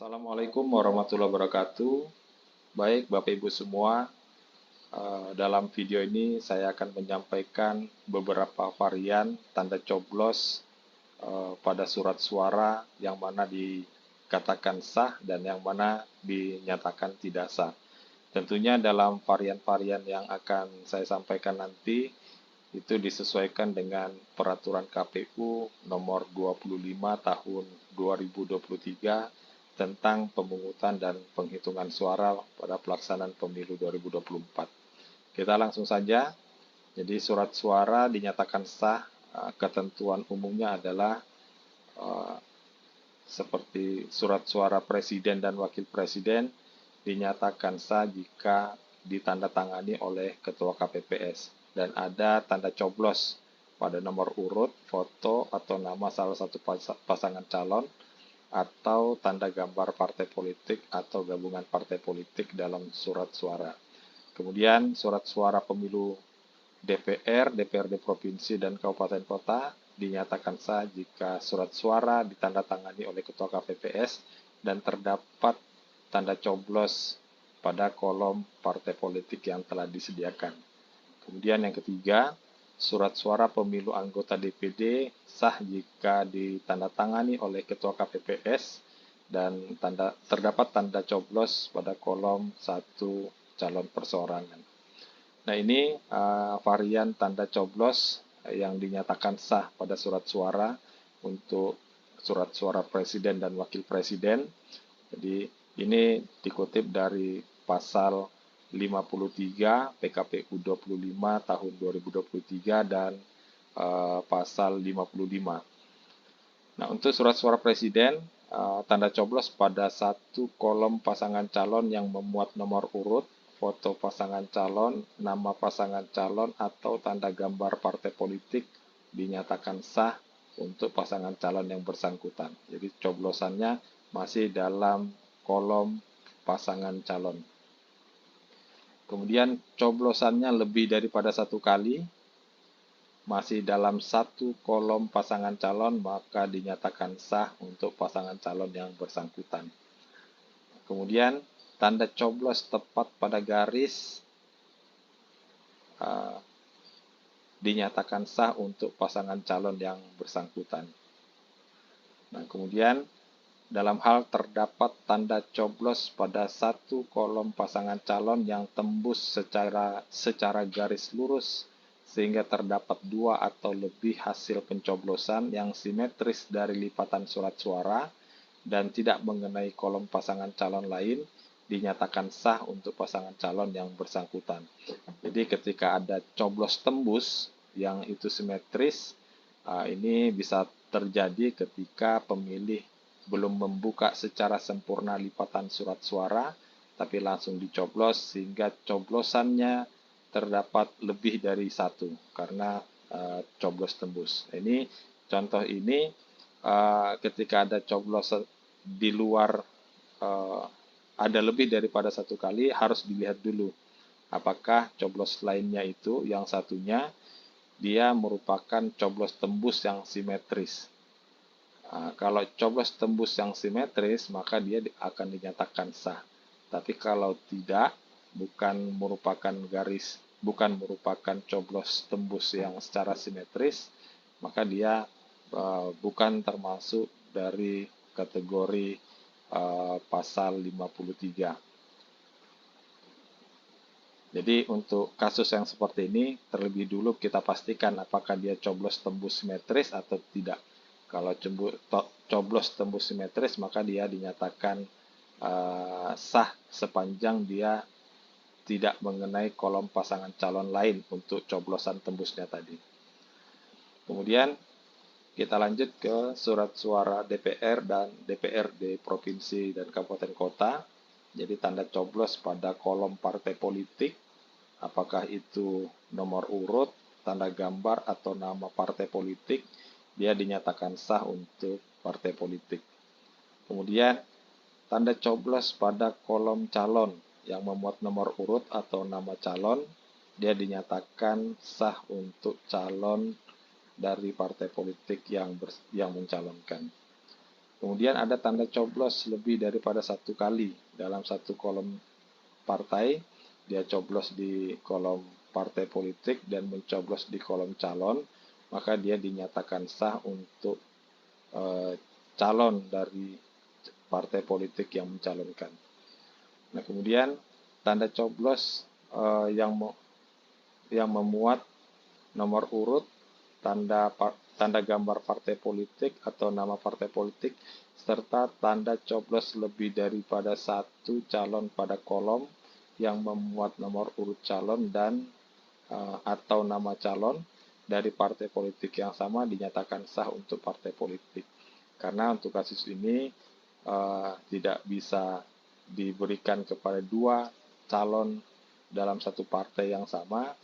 Assalamualaikum warahmatullahi wabarakatuh. Baik, Bapak Ibu semua, dalam video ini saya akan menyampaikan beberapa varian tanda coblos pada surat suara yang mana dikatakan sah dan yang mana dinyatakan tidak sah. Tentunya dalam varian-varian yang akan saya sampaikan nanti itu disesuaikan dengan peraturan KPU nomor 25 tahun 2023 tentang pemungutan dan penghitungan suara pada pelaksanaan pemilu 2024. Kita langsung saja. Jadi surat suara dinyatakan sah, ketentuan umumnya adalah seperti surat suara presiden dan wakil presiden dinyatakan sah jika ditandatangani oleh Ketua KPPS dan ada tanda coblos pada nomor urut, foto, atau nama salah satu pasangan calon atau tanda gambar partai politik atau gabungan partai politik dalam surat suara. Kemudian surat suara pemilu DPR, DPRD provinsi dan kabupaten kota dinyatakan sah jika surat suara ditandatangani oleh Ketua KPPS dan terdapat tanda coblos pada kolom partai politik yang telah disediakan. Kemudian yang ketiga, surat suara pemilu anggota DPD sah jika ditandatangani oleh Ketua KPPS dan terdapat tanda coblos pada kolom 1 calon perseorangan. Nah, ini varian tanda coblos yang dinyatakan sah pada surat suara untuk surat suara presiden dan wakil presiden. Jadi ini dikutip dari pasal 53 PKPU 25 tahun 2023 dan pasal 55. Nah, untuk surat suara presiden, tanda coblos pada 1 kolom pasangan calon yang memuat nomor urut, foto pasangan calon, nama pasangan calon, atau tanda gambar partai politik dinyatakan sah untuk pasangan calon yang bersangkutan. Jadi coblosannya masih dalam kolom pasangan calon. Kemudian coblosannya lebih daripada 1 kali, masih dalam 1 kolom pasangan calon, maka dinyatakan sah untuk pasangan calon yang bersangkutan. Kemudian tanda coblos tepat pada garis dinyatakan sah untuk pasangan calon yang bersangkutan. Nah, kemudian dalam hal terdapat tanda coblos pada 1 kolom pasangan calon yang tembus secara garis lurus sehingga terdapat 2 atau lebih hasil pencoblosan yang simetris dari lipatan surat suara dan tidak mengenai kolom pasangan calon lain, dinyatakan sah untuk pasangan calon yang bersangkutan. Jadi ketika ada coblos tembus yang itu simetris, ini bisa terjadi ketika pemilih belum membuka secara sempurna lipatan surat suara, tapi langsung dicoblos sehingga coblosannya terdapat lebih dari 1 karena coblos tembus. Ini contoh ini ketika ada coblos di luar ada lebih daripada 1 kali, harus dilihat dulu apakah coblos lainnya itu yang satunya dia merupakan coblos tembus yang simetris. Kalau coblos tembus yang simetris, maka dia akan dinyatakan sah. Tapi kalau tidak, bukan merupakan coblos tembus yang secara simetris, maka dia bukan termasuk dari kategori pasal 53. Jadi untuk kasus yang seperti ini, terlebih dulu kita pastikan apakah dia coblos tembus simetris atau tidak. Kalau coblos tembus simetris, maka dia dinyatakan sah sepanjang dia tidak mengenai kolom pasangan calon lain untuk coblosan tembusnya tadi. Kemudian kita lanjut ke surat suara DPR dan DPRD provinsi dan kabupaten kota. Jadi tanda coblos pada kolom partai politik, apakah itu nomor urut, tanda gambar, atau nama partai politik, dia dinyatakan sah untuk partai politik. Kemudian tanda coblos pada kolom calon yang memuat nomor urut atau nama calon, dia dinyatakan sah untuk calon dari partai politik yang mencalonkan. Kemudian ada tanda coblos lebih daripada satu kali dalam satu kolom partai. Dia coblos di kolom partai politik dan mencoblos di kolom calon, maka dia dinyatakan sah untuk calon dari partai politik yang mencalonkan. Nah, kemudian tanda coblos yang memuat nomor urut, tanda gambar partai politik atau nama partai politik, serta tanda coblos lebih daripada satu calon pada kolom yang memuat nomor urut calon dan atau nama calon dari partai politik yang sama dinyatakan sah untuk partai politik. Karena untuk kasus ini tidak bisa diberikan kepada dua calon dalam satu partai yang sama,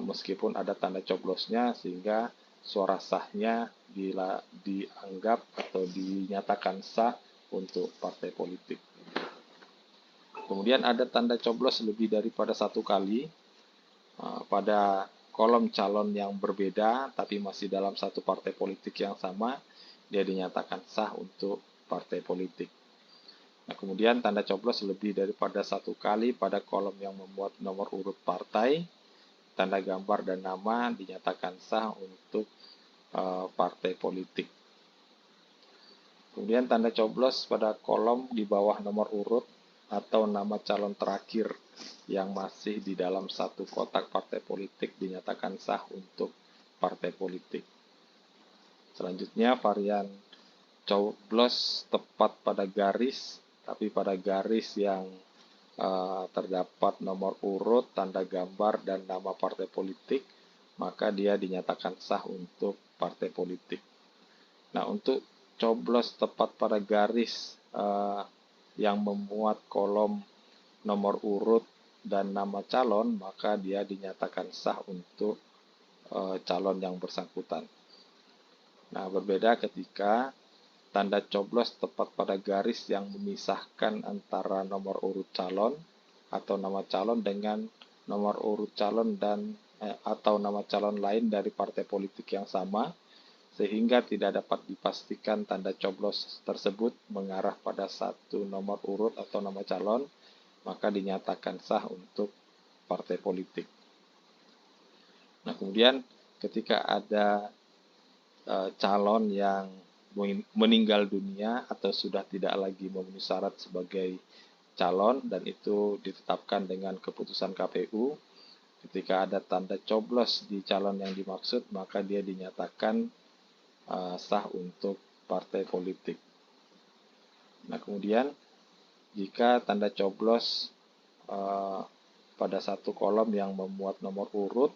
meskipun ada tanda coblosnya, sehingga suara sahnya dianggap atau dinyatakan sah untuk partai politik. Kemudian ada tanda coblos lebih daripada satu kali pada kolom calon yang berbeda tapi masih dalam satu partai politik yang sama, dia dinyatakan sah untuk partai politik. Nah, kemudian tanda coblos lebih daripada satu kali pada kolom yang memuat nomor urut partai, tanda gambar dan nama dinyatakan sah untuk partai politik. Kemudian tanda coblos pada kolom di bawah nomor urut atau nama calon terakhir yang masih di dalam satu kotak partai politik dinyatakan sah untuk partai politik. Selanjutnya varian coblos tepat pada garis, tapi pada garis yang terdapat nomor urut, tanda gambar, dan nama partai politik, maka dia dinyatakan sah untuk partai politik. Nah, untuk coblos tepat pada garis yang memuat kolom nomor urut dan nama calon, maka dia dinyatakan sah untuk calon yang bersangkutan. Nah, berbeda ketika tanda coblos tepat pada garis yang memisahkan antara nomor urut calon atau nama calon dengan nomor urut calon dan atau nama calon lain dari partai politik yang sama, sehingga tidak dapat dipastikan tanda coblos tersebut mengarah pada satu nomor urut atau nama calon, maka dinyatakan sah untuk partai politik. Nah, kemudian ketika ada calon yang meninggal dunia atau sudah tidak lagi memenuhi syarat sebagai calon dan itu ditetapkan dengan keputusan KPU, ketika ada tanda coblos di calon yang dimaksud, maka dia dinyatakan sah untuk partai politik. Nah, kemudian jika tanda coblos pada satu kolom yang memuat nomor urut,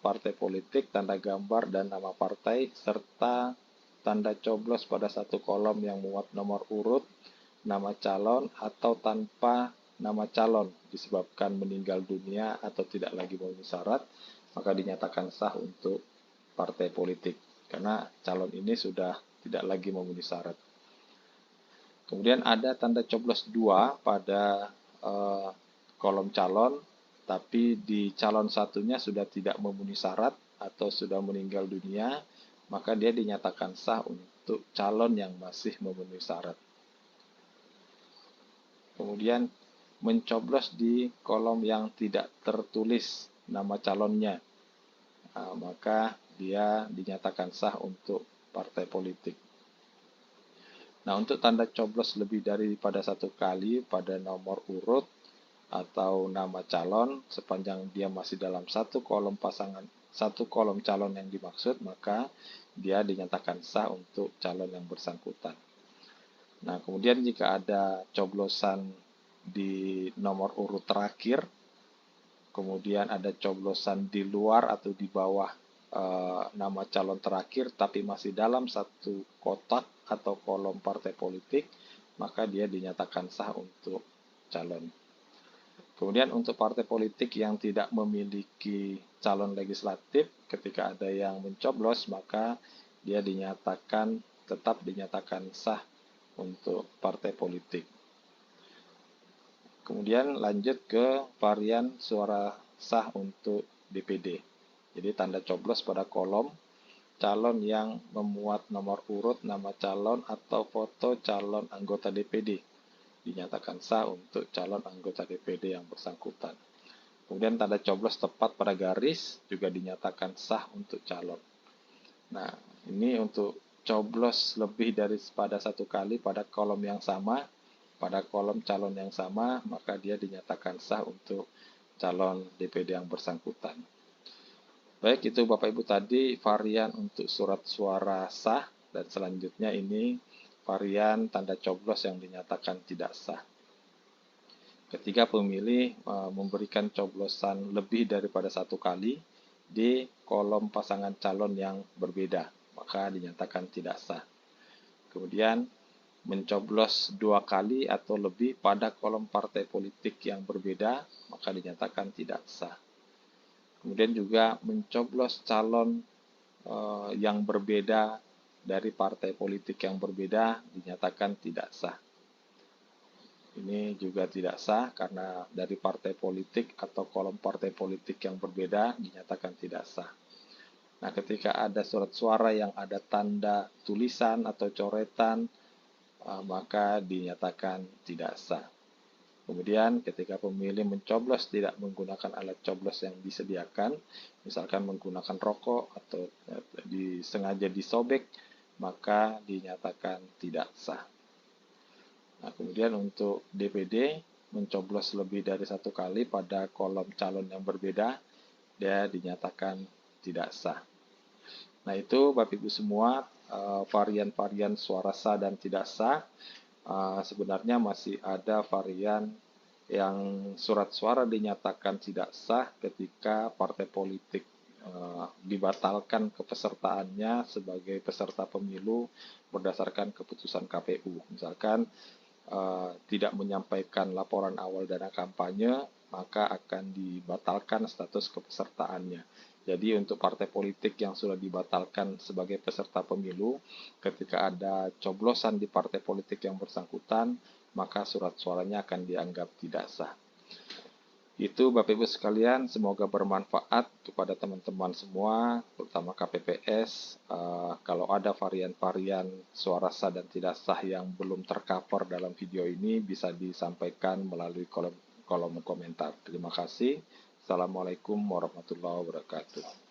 partai politik, tanda gambar, dan nama partai, serta tanda coblos pada satu kolom yang memuat nomor urut, nama calon, atau tanpa nama calon disebabkan meninggal dunia atau tidak lagi memenuhi syarat, maka dinyatakan sah untuk partai politik, karena calon ini sudah tidak lagi memenuhi syarat. Kemudian ada tanda coblos 2 pada kolom calon, tapi di calon satunya sudah tidak memenuhi syarat atau sudah meninggal dunia, maka dia dinyatakan sah untuk calon yang masih memenuhi syarat. Kemudian mencoblos di kolom yang tidak tertulis nama calonnya, maka dia dinyatakan sah untuk partai politik. Nah, untuk tanda coblos lebih daripada satu kali pada nomor urut atau nama calon sepanjang dia masih dalam satu kolom calon yang dimaksud, maka dia dinyatakan sah untuk calon yang bersangkutan. Nah, kemudian jika ada coblosan di nomor urut terakhir, kemudian ada coblosan di luar atau di bawah nama calon terakhir tapi masih dalam satu kotak atau kolom partai politik, maka dia dinyatakan sah untuk calon. Kemudian untuk partai politik yang tidak memiliki calon legislatif, ketika ada yang mencoblos, maka dia tetap dinyatakan sah untuk partai politik. Kemudian lanjut ke varian suara sah untuk DPD. Jadi tanda coblos pada kolom calon yang memuat nomor urut, nama calon, atau foto calon anggota DPD. Dinyatakan sah untuk calon anggota DPD yang bersangkutan. Kemudian tanda coblos tepat pada garis juga dinyatakan sah untuk calon. Nah, ini untuk coblos lebih daripada satu kali pada kolom yang sama, pada kolom calon yang sama, maka dia dinyatakan sah untuk calon DPD yang bersangkutan. Baik, itu Bapak Ibu tadi varian untuk surat suara sah, dan selanjutnya ini varian tanda coblos yang dinyatakan tidak sah. Ketika pemilih memberikan coblosan lebih daripada satu kali di kolom pasangan calon yang berbeda, maka dinyatakan tidak sah. Kemudian mencoblos dua kali atau lebih pada kolom partai politik yang berbeda, maka dinyatakan tidak sah. Kemudian juga mencoblos calon yang berbeda dari partai politik yang berbeda, dinyatakan tidak sah. Ini juga tidak sah karena dari partai politik atau kolom partai politik yang berbeda dinyatakan tidak sah. Nah, ketika ada surat suara yang ada tanda tulisan atau coretan, maka dinyatakan tidak sah. Kemudian ketika pemilih mencoblos tidak menggunakan alat coblos yang disediakan, misalkan menggunakan rokok atau disengaja disobek, maka dinyatakan tidak sah. Nah, kemudian untuk DPD mencoblos lebih dari satu kali pada kolom calon yang berbeda, dia dinyatakan tidak sah. Nah, itu Bapak Ibu semua varian-varian suara sah dan tidak sah. Sebenarnya masih ada varian yang surat suara dinyatakan tidak sah ketika partai politik dibatalkan kepesertaannya sebagai peserta pemilu berdasarkan keputusan KPU. Misalkan tidak menyampaikan laporan awal dana kampanye, maka akan dibatalkan status kepesertaannya. Jadi untuk partai politik yang sudah dibatalkan sebagai peserta pemilu, ketika ada coblosan di partai politik yang bersangkutan, maka surat suaranya akan dianggap tidak sah. Itu Bapak Ibu sekalian, semoga bermanfaat kepada teman-teman semua, terutama KPPS. Kalau ada varian-varian suara sah dan tidak sah yang belum tercover dalam video ini, bisa disampaikan melalui kolom komentar. Terima kasih. Assalamualaikum warahmatullahi wabarakatuh.